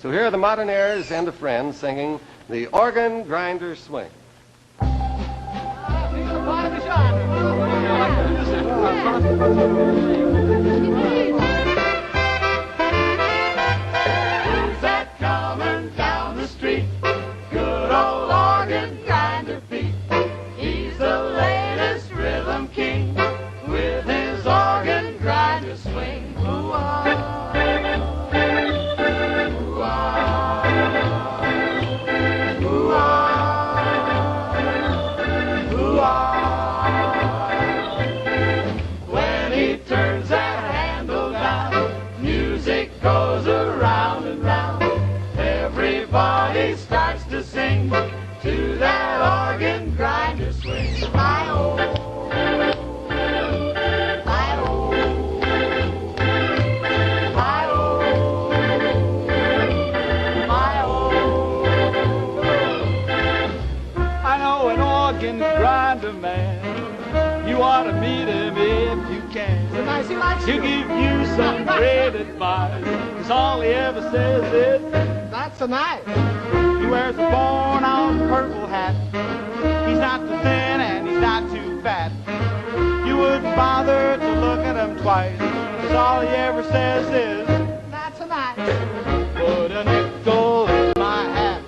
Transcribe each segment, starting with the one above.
So here are the Modernaires and the Friends singing the Organ Grinder Swing. Who's that coming down the street? Good old organ grinder Pete. He's the latest rhythm king with his organ grinder swing. Ooh-ah. When he turns that handle down, music goes around and round. Everybody starts to sing to that organ grinder swing. Hi-oh, hi-oh, hi-oh, hi-oh. I know an organ grinder man. You ought to meet him if you can. He'll give you some great advice, 'cause all he ever says is, That's a knife. he wears a worn-out purple hat. He's not too thin and he's not too fat. You wouldn't bother to look at him twice, 'cause all he ever says is, That's a knife. put a nickel in my hat,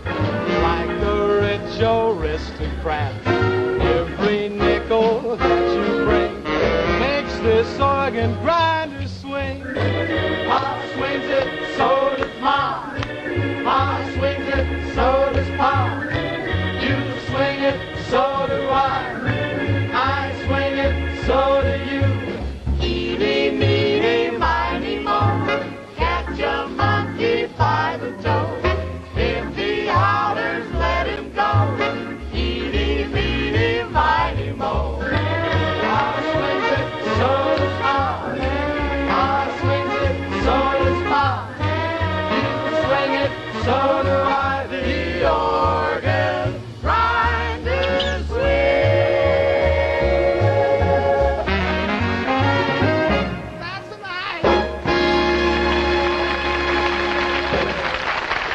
like a rich aristocrat. Every nickel that you bring makes this organ grinder swing. Pop swings it, so does Mom. Mom swings it, so does Pop. You swing it, so do I swing it, so do you. Eeny, meeny, miny, moe. Catch a monkey by the toe. If he hollers, let him go. Eeny, meeny, miny, moe. Pop swings it, so does Pop. Pop swings it, so does Pop. You swing it, so do